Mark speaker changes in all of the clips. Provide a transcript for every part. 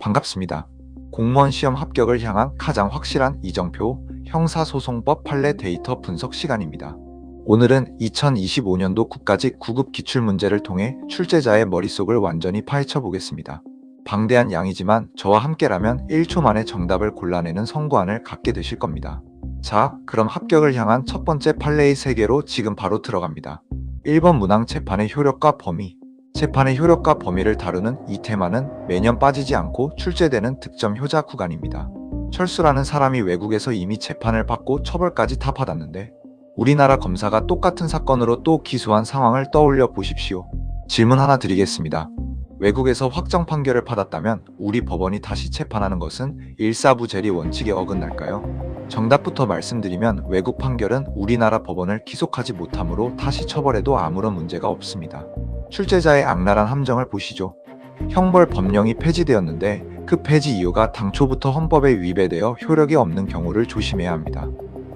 Speaker 1: 반갑습니다. 공무원 시험 합격을 향한 가장 확실한 이정표, 형사소송법 판례 데이터 분석 시간입니다. 오늘은 2025년도 국가직 9급 기출문제를 통해 출제자의 머릿속을 완전히 파헤쳐 보겠습니다. 방대한 양이지만 저와 함께라면 1초 만에 정답을 골라내는 성과안을 갖게 되실 겁니다. 자, 그럼 합격을 향한 첫 번째 판례의 세계로 지금 바로 들어갑니다. 1번 문항 재판의 효력과 범위. 재판의 효력과 범위를 다루는 이 테마는 매년 빠지지 않고 출제되는 득점 효자 구간입니다. 철수라는 사람이 외국에서 이미 재판을 받고 처벌까지 다 받았는데 우리나라 검사가 똑같은 사건으로 또 기소한 상황을 떠올려 보십시오. 질문 하나 드리겠습니다. 외국에서 확정 판결을 받았다면 우리 법원이 다시 재판하는 것은 일사부재리 원칙에 어긋날까요? 정답부터 말씀드리면 외국 판결은 우리나라 법원을 기속하지 못하므로 다시 처벌해도 아무런 문제가 없습니다. 출제자의 악랄한 함정을 보시죠. 형벌 법령이 폐지되었는데 그 폐지 이유가 당초부터 헌법에 위배되어 효력이 없는 경우를 조심해야 합니다.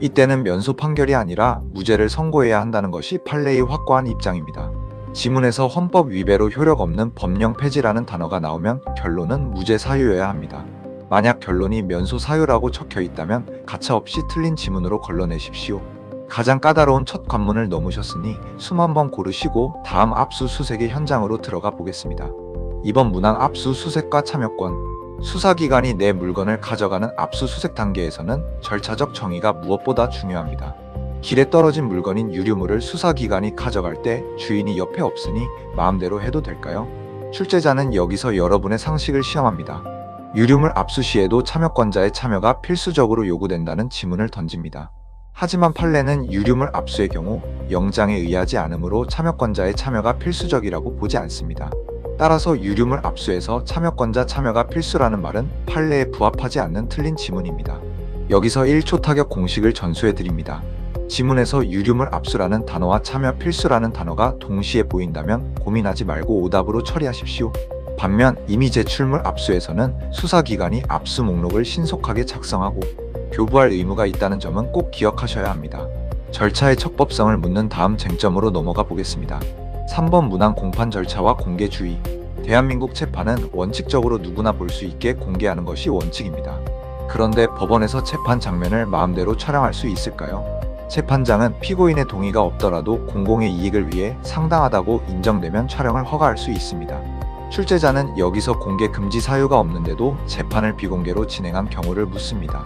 Speaker 1: 이때는 면소 판결이 아니라 무죄를 선고해야 한다는 것이 판례의 확고한 입장입니다. 지문에서 헌법 위배로 효력 없는 법령 폐지라는 단어가 나오면 결론은 무죄 사유여야 합니다. 만약 결론이 면소 사유라고 적혀 있다면 가차없이 틀린 지문으로 걸러내십시오. 가장 까다로운 첫 관문을 넘으셨으니 숨 한번 고르시고 다음 압수수색의 현장으로 들어가 보겠습니다. 이번 문항 압수수색과 참여권. 수사기관이 내 물건을 가져가는 압수수색 단계에서는 절차적 정의가 무엇보다 중요합니다. 길에 떨어진 물건인 유류물을 수사기관이 가져갈 때 주인이 옆에 없으니 마음대로 해도 될까요? 출제자는 여기서 여러분의 상식을 시험합니다. 유류물 압수 시에도 참여권자의 참여가 필수적으로 요구된다는 지문을 던집니다. 하지만 판례는 유류물 압수의 경우 영장에 의하지 않으므로 참여권자의 참여가 필수적이라고 보지 않습니다. 따라서 유류물 압수에서 참여권자 참여가 필수라는 말은 판례에 부합하지 않는 틀린 지문입니다. 여기서 1초 타격 공식을 전수해 드립니다. 지문에서 유류물 압수라는 단어와 참여 필수라는 단어가 동시에 보인다면 고민하지 말고 오답으로 처리하십시오. 반면 이미 제출물 압수에서는 수사기관이 압수 목록을 신속하게 작성하고 교부할 의무가 있다는 점은 꼭 기억하셔야 합니다. 절차의 적법성을 묻는 다음 쟁점으로 넘어가 보겠습니다. 3번 문항 공판 절차와 공개주의. 대한민국 재판은 원칙적으로 누구나 볼 수 있게 공개하는 것이 원칙입니다. 그런데 법원에서 재판 장면을 마음대로 촬영할 수 있을까요? 재판장은 피고인의 동의가 없더라도 공공의 이익을 위해 상당하다고 인정되면 촬영을 허가할 수 있습니다. 출제자는 여기서 공개 금지 사유가 없는데도 재판을 비공개로 진행한 경우를 묻습니다.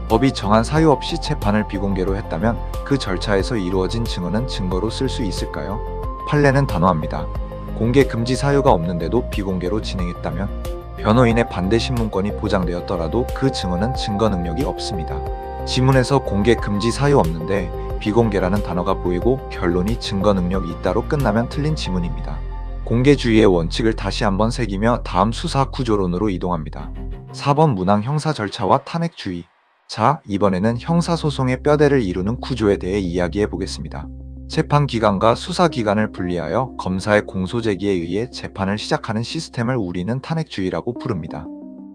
Speaker 1: 법이 정한 사유 없이 재판을 비공개로 했다면 그 절차에서 이루어진 증언은 증거로 쓸 수 있을까요? 판례는 단호합니다. 공개 금지 사유가 없는데도 비공개로 진행했다면 변호인의 반대 신문권이 보장되었더라도 그 증언은 증거 능력이 없습니다. 지문에서 공개 금지 사유 없는데 비공개라는 단어가 보이고 결론이 증거 능력이 있다로 끝나면 틀린 지문입니다. 공개주의의 원칙을 다시 한번 새기며 다음 수사 구조론으로 이동합니다. 4번 문항 형사 절차와 탄핵주의. 자, 이번에는 형사소송의 뼈대를 이루는 구조에 대해 이야기해 보겠습니다. 재판기관과 수사기관을 분리하여 검사의 공소제기에 의해 재판을 시작하는 시스템을 우리는 탄핵주의라고 부릅니다.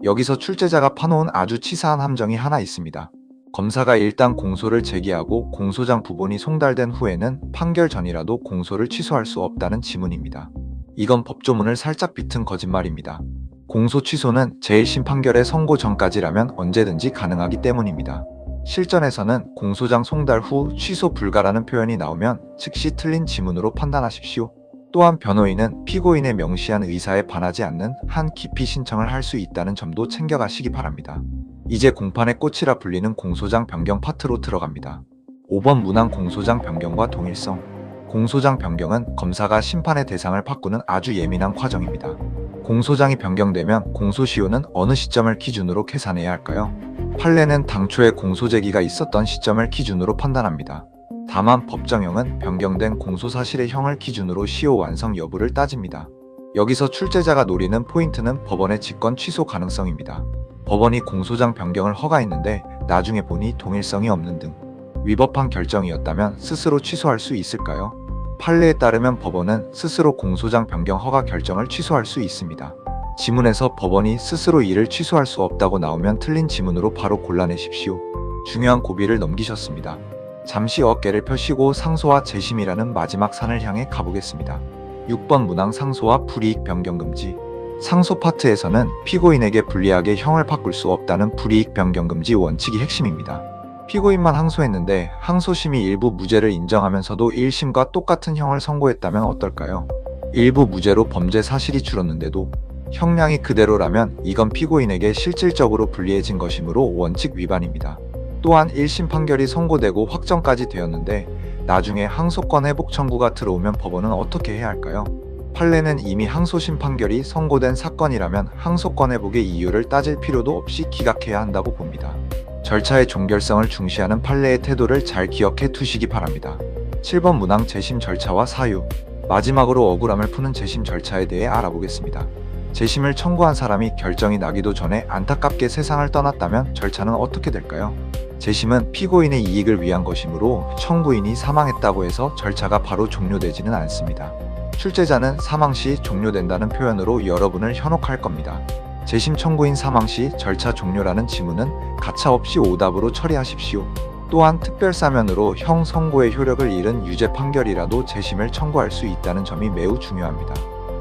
Speaker 1: 여기서 출제자가 파놓은 아주 치사한 함정이 하나 있습니다. 검사가 일단 공소를 제기하고 공소장 부본이 송달된 후에는 판결 전이라도 공소를 취소할 수 없다는 지문입니다. 이건 법조문을 살짝 비튼 거짓말입니다. 공소 취소는 제1심 판결의 선고 전까지라면 언제든지 가능하기 때문입니다. 실전에서는 공소장 송달 후 취소 불가라는 표현이 나오면 즉시 틀린 지문으로 판단하십시오. 또한 변호인은 피고인의 명시한 의사에 반하지 않는 한 기피 신청을 할 수 있다는 점도 챙겨가시기 바랍니다. 이제 공판의 꽃이라 불리는 공소장 변경 파트로 들어갑니다. 5번 문항 공소장 변경과 동일성. 공소장 변경은 검사가 심판의 대상을 바꾸는 아주 예민한 과정입니다. 공소장이 변경되면 공소시효는 어느 시점을 기준으로 계산해야 할까요? 판례는 당초에 공소제기가 있었던 시점을 기준으로 판단합니다. 다만 법정형은 변경된 공소사실의 형을 기준으로 시효 완성 여부를 따집니다. 여기서 출제자가 노리는 포인트는 법원의 직권 취소 가능성입니다. 법원이 공소장 변경을 허가했는데 나중에 보니 동일성이 없는 등 위법한 결정이었다면 스스로 취소할 수 있을까요? 판례에 따르면 법원은 스스로 공소장 변경 허가 결정을 취소할 수 있습니다. 지문에서 법원이 스스로 이를 취소할 수 없다고 나오면 틀린 지문으로 바로 골라내십시오. 중요한 고비를 넘기셨습니다. 잠시 어깨를 펴시고 상소와 재심이라는 마지막 산을 향해 가보겠습니다. 6번 문항 상소와 불이익 변경 금지. 상소 파트에서는 피고인에게 불리하게 형을 바꿀 수 없다는 불이익 변경 금지 원칙이 핵심입니다. 피고인만 항소했는데 항소심이 일부 무죄를 인정하면서도 1심과 똑같은 형을 선고했다면 어떨까요? 일부 무죄로 범죄 사실이 줄었는데도 형량이 그대로라면 이건 피고인에게 실질적으로 불리해진 것이므로 원칙 위반입니다. 또한 1심 판결이 선고되고 확정까지 되었는데 나중에 항소권 회복 청구가 들어오면 법원은 어떻게 해야 할까요? 판례는 이미 항소심 판결이 선고된 사건이라면 항소권 회복의 이유를 따질 필요도 없이 기각해야 한다고 봅니다. 절차의 종결성을 중시하는 판례의 태도를 잘 기억해 두시기 바랍니다. 7번 문항 재심 절차와 사유. 마지막으로 억울함을 푸는 재심 절차에 대해 알아보겠습니다. 재심을 청구한 사람이 결정이 나기도 전에 안타깝게 세상을 떠났다면 절차는 어떻게 될까요? 재심은 피고인의 이익을 위한 것이므로 청구인이 사망했다고 해서 절차가 바로 종료되지는 않습니다. 출제자는 사망 시 종료된다는 표현으로 여러분을 현혹할 겁니다. 재심 청구인 사망 시 절차 종료라는 지문은 가차없이 오답으로 처리하십시오. 또한 특별사면으로 형 선고의 효력을 잃은 유죄 판결이라도 재심을 청구할 수 있다는 점이 매우 중요합니다.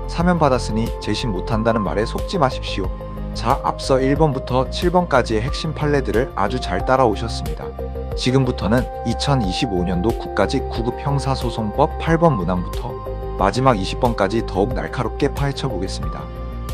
Speaker 1: 사면 받았으니 재심 못한다는 말에 속지 마십시오. 자, 앞서 1번부터 7번까지의 핵심 판례들을 아주 잘 따라오셨습니다. 지금부터는 2025년도 국가직 9급 형사소송법 8번 문항부터 마지막 20번까지 더욱 날카롭게 파헤쳐 보겠습니다.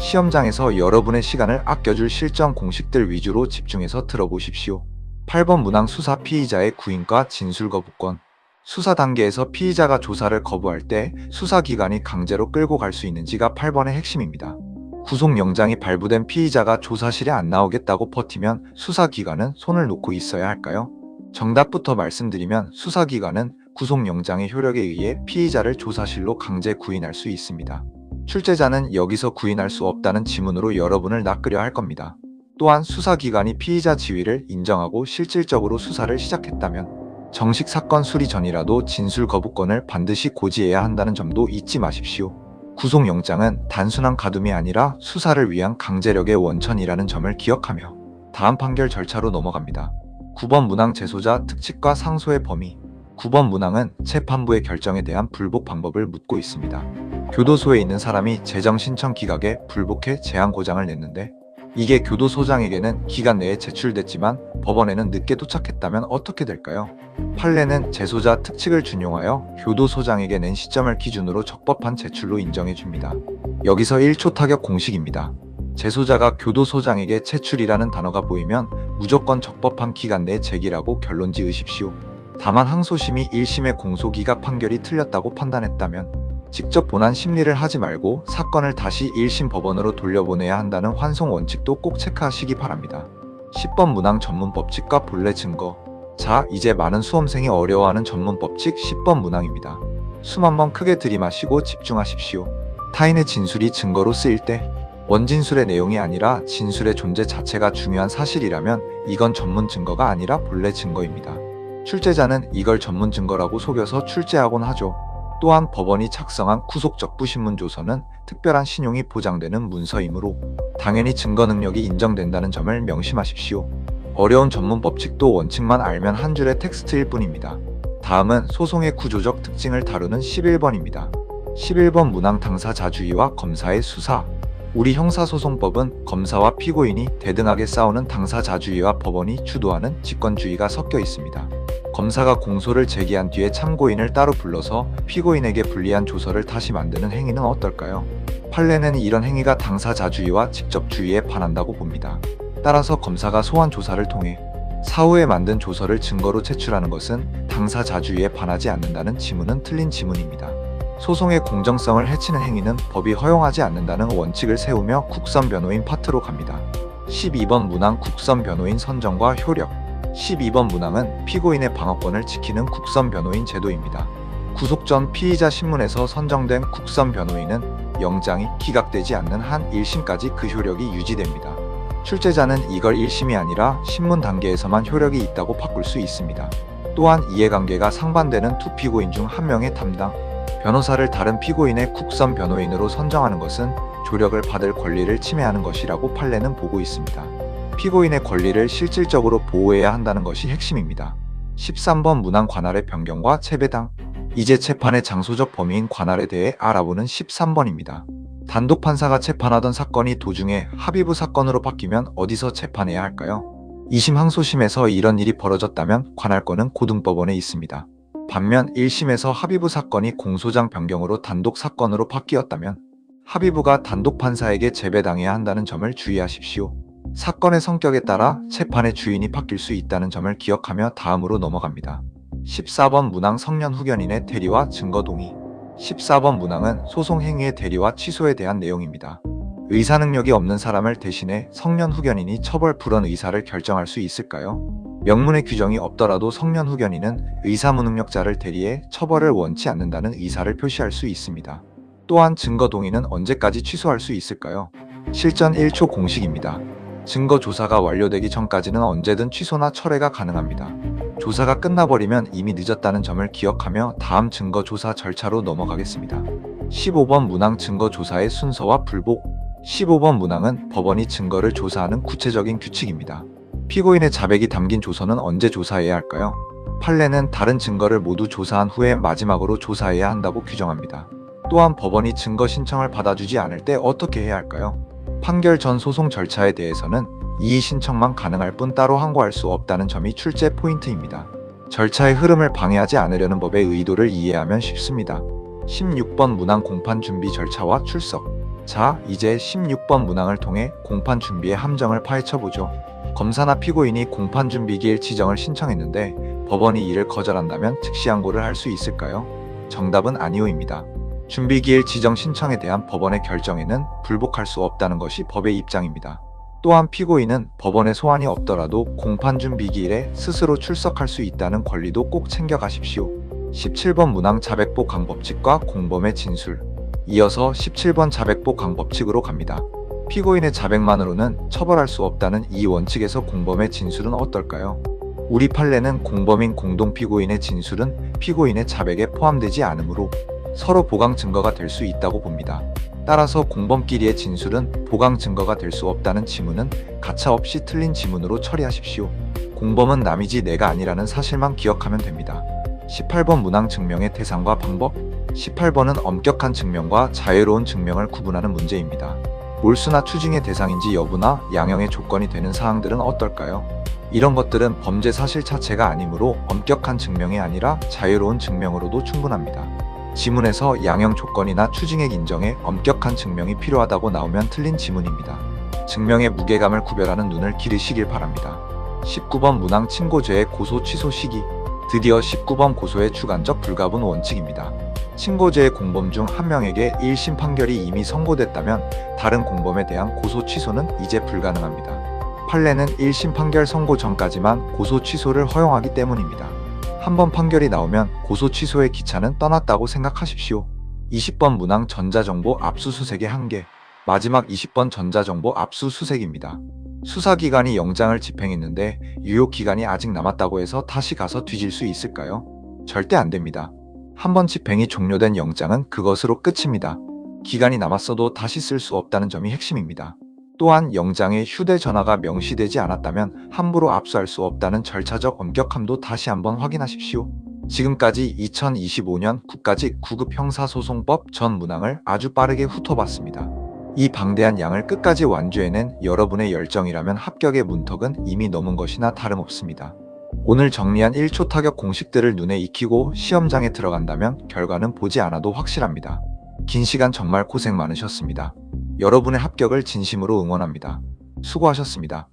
Speaker 1: 시험장에서 여러분의 시간을 아껴줄 실전 공식들 위주로 집중해서 들어보십시오. 8번 문항 수사 피의자의 구인과 진술 거부권. 수사 단계에서 피의자가 조사를 거부할 때 수사기관이 강제로 끌고 갈 수 있는지가 8번의 핵심입니다. 구속영장이 발부된 피의자가 조사실에 안 나오겠다고 버티면 수사기관은 손을 놓고 있어야 할까요? 정답부터 말씀드리면 수사기관은 구속영장의 효력에 의해 피의자를 조사실로 강제 구인할 수 있습니다. 출제자는 여기서 구인할 수 없다는 지문으로 여러분을 낚으려 할 겁니다. 또한 수사기관이 피의자 지위를 인정하고 실질적으로 수사를 시작했다면 정식 사건 수리 전이라도 진술 거부권을 반드시 고지해야 한다는 점도 잊지 마십시오. 구속영장은 단순한 가둠이 아니라 수사를 위한 강제력의 원천이라는 점을 기억하며 다음 판결 절차로 넘어갑니다. 9번 문항 재소자 특칙과 상소의 범위. 9번 문항은 재판부의 결정에 대한 불복 방법을 묻고 있습니다. 교도소에 있는 사람이 재정신청 기각에 불복해 제한고장을 냈는데 이게 교도소장에게는 기간 내에 제출됐지만 법원에는 늦게 도착했다면 어떻게 될까요? 판례는 재소자 특칙을 준용하여 교도소장에게 낸 시점을 기준으로 적법한 제출로 인정해줍니다. 여기서 1초 타격 공식입니다. 재소자가 교도소장에게 제출이라는 단어가 보이면 무조건 적법한 기간 내에 제기라고 결론 지으십시오. 다만 항소심이 1심의 공소기각 판결이 틀렸다고 판단했다면 직접 본안 심리를 하지 말고 사건을 다시 1심 법원으로 돌려보내야 한다는 환송 원칙도 꼭 체크하시기 바랍니다. 10번 문항 전문 법칙과 본래 증거. 자, 이제 많은 수험생이 어려워하는 전문 법칙 10번 문항입니다. 숨 한번 크게 들이마시고 집중하십시오. 타인의 진술이 증거로 쓰일 때 원진술의 내용이 아니라 진술의 존재 자체가 중요한 사실이라면 이건 전문 증거가 아니라 본래 증거입니다. 출제자는 이걸 전문 증거라고 속여서 출제하곤 하죠. 또한 법원이 작성한 구속적부 신문조서는 특별한 신용이 보장되는 문서이므로 당연히 증거 능력이 인정된다는 점을 명심하십시오. 어려운 전문 법칙도 원칙만 알면 한 줄의 텍스트일 뿐입니다. 다음은 소송의 구조적 특징을 다루는 11번입니다. 11번 문항 당사자주의와 검사의 수사. 우리 형사소송법은 검사와 피고인이 대등하게 싸우는 당사자주의와 법원이 주도하는 직권주의가 섞여 있습니다. 검사가 공소를 제기한 뒤에 참고인을 따로 불러서 피고인에게 불리한 조서를 다시 만드는 행위는 어떨까요? 판례는 이런 행위가 당사자주의와 직접주의에 반한다고 봅니다. 따라서 검사가 소환 조사를 통해 사후에 만든 조서를 증거로 제출하는 것은 당사자주의에 반하지 않는다는 지문은 틀린 지문입니다. 소송의 공정성을 해치는 행위는 법이 허용하지 않는다는 원칙을 세우며 국선 변호인 파트로 갑니다. 12번 문항 국선 변호인 선정과 효력. 12번 문항은 피고인의 방어권을 지키는 국선 변호인 제도입니다. 구속 전 피의자 신문에서 선정된 국선 변호인은 영장이 기각되지 않는 한 1심까지 그 효력이 유지됩니다. 출제자는 이걸 1심이 아니라 신문 단계에서만 효력이 있다고 바꿀 수 있습니다. 또한 이해관계가 상반되는 두 피고인 중 한 명의 담당 변호사를 다른 피고인의 국선 변호인으로 선정하는 것은 조력을 받을 권리를 침해하는 것이라고 판례는 보고 있습니다. 피고인의 권리를 실질적으로 보호해야 한다는 것이 핵심입니다. 13번 문항 관할의 변경과 재배당. 이제 재판의 장소적 범위인 관할에 대해 알아보는 13번입니다. 단독 판사가 재판하던 사건이 도중에 합의부 사건으로 바뀌면 어디서 재판해야 할까요? 2심 항소심에서 이런 일이 벌어졌다면 관할권은 고등법원에 있습니다. 반면 1심에서 합의부 사건이 공소장 변경으로 단독 사건으로 바뀌었다면 합의부가 단독 판사에게 재배당해야 한다는 점을 주의하십시오. 사건의 성격에 따라 재판의 주인이 바뀔 수 있다는 점을 기억하며 다음으로 넘어갑니다. 14번 문항 성년 후견인의 대리와 증거 동의. 14번 문항은 소송 행위의 대리와 취소에 대한 내용입니다. 의사 능력이 없는 사람을 대신해 성년 후견인이 처벌 불원 의사를 결정할 수 있을까요? 명문의 규정이 없더라도 성년 후견인은 의사 무능력자를 대리해 처벌을 원치 않는다는 의사를 표시할 수 있습니다. 또한 증거 동의는 언제까지 취소할 수 있을까요? 실전 1초 공식입니다. 증거 조사가 완료되기 전까지는 언제든 취소나 철회가 가능합니다. 조사가 끝나버리면 이미 늦었다는 점을 기억하며 다음 증거 조사 절차로 넘어가겠습니다. 15번 문항 증거 조사의 순서와 불복. 15번 문항은 법원이 증거를 조사하는 구체적인 규칙입니다. 피고인의 자백이 담긴 조서는 언제 조사해야 할까요? 판례는 다른 증거를 모두 조사한 후에 마지막으로 조사해야 한다고 규정합니다. 또한 법원이 증거 신청을 받아주지 않을 때 어떻게 해야 할까요? 판결 전 소송 절차에 대해서는 이의 신청만 가능할 뿐 따로 항고할 수 없다는 점이 출제 포인트입니다. 절차의 흐름을 방해하지 않으려는 법의 의도를 이해하면 쉽습니다. 16번 문항 공판 준비 절차와 출석. 자, 이제 16번 문항을 통해 공판 준비의 함정을 파헤쳐보죠. 검사나 피고인이 공판 준비 기일 지정을 신청했는데 법원이 이를 거절한다면 즉시 항고를 할 수 있을까요? 정답은 아니오입니다. 준비기일 지정 신청에 대한 법원의 결정에는 불복할 수 없다는 것이 법의 입장입니다. 또한 피고인은 법원의 소환이 없더라도 공판 준비기일에 스스로 출석할 수 있다는 권리도 꼭 챙겨가십시오. 17번 문항 자백보 강법칙과 공범의 진술. 이어서 17번 자백보 강법칙으로 갑니다. 피고인의 자백만으로는 처벌할 수 없다는 이 원칙에서 공범의 진술은 어떨까요? 우리 판례는 공범인 공동피고인의 진술은 피고인의 자백에 포함되지 않으므로 서로 보강 증거가 될 수 있다고 봅니다. 따라서 공범끼리의 진술은 보강 증거가 될 수 없다는 지문은 가차없이 틀린 지문으로 처리하십시오. 공범은 남이지 내가 아니라는 사실만 기억하면 됩니다. 18번 문항 증명의 대상과 방법. 18번은 엄격한 증명과 자유로운 증명을 구분하는 문제입니다. 몰수나 추징의 대상인지 여부나 양형의 조건이 되는 사항들은 어떨까요? 이런 것들은 범죄 사실 자체가 아니므로 엄격한 증명이 아니라 자유로운 증명으로도 충분합니다. 지문에서 양형 조건이나 추징액 인정에 엄격한 증명이 필요하다고 나오면 틀린 지문입니다. 증명의 무게감을 구별하는 눈을 기르시길 바랍니다. 19번 문항 친고죄의 고소 취소 시기. 드디어 19번 고소의 주관적 불가분 원칙입니다. 친고죄의 공범 중 한 명에게 1심 판결이 이미 선고됐다면 다른 공범에 대한 고소 취소는 이제 불가능합니다. 판례는 1심 판결 선고 전까지만 고소 취소를 허용하기 때문입니다. 한번 판결이 나오면 고소 취소의 기차는 떠났다고 생각하십시오. 20번 문항 전자정보 압수수색의 한계. 마지막 20번 전자정보 압수수색입니다. 수사기관이 영장을 집행했는데 유효기간이 아직 남았다고 해서 다시 가서 뒤질 수 있을까요? 절대 안 됩니다. 한번 집행이 종료된 영장은 그것으로 끝입니다. 기간이 남았어도 다시 쓸 수 없다는 점이 핵심입니다. 또한 영장에 휴대전화가 명시되지 않았다면 함부로 압수할 수 없다는 절차적 엄격함도 다시 한번 확인하십시오. 지금까지 2025년 국가직 9급 형사소송법 전 문항을 아주 빠르게 훑어봤습니다. 이 방대한 양을 끝까지 완주해낸 여러분의 열정이라면 합격의 문턱은 이미 넘은 것이나 다름없습니다. 오늘 정리한 1초 타격 공식들을 눈에 익히고 시험장에 들어간다면 결과는 보지 않아도 확실합니다. 긴 시간 정말 고생 많으셨습니다. 여러분의 합격을 진심으로 응원합니다. 수고하셨습니다.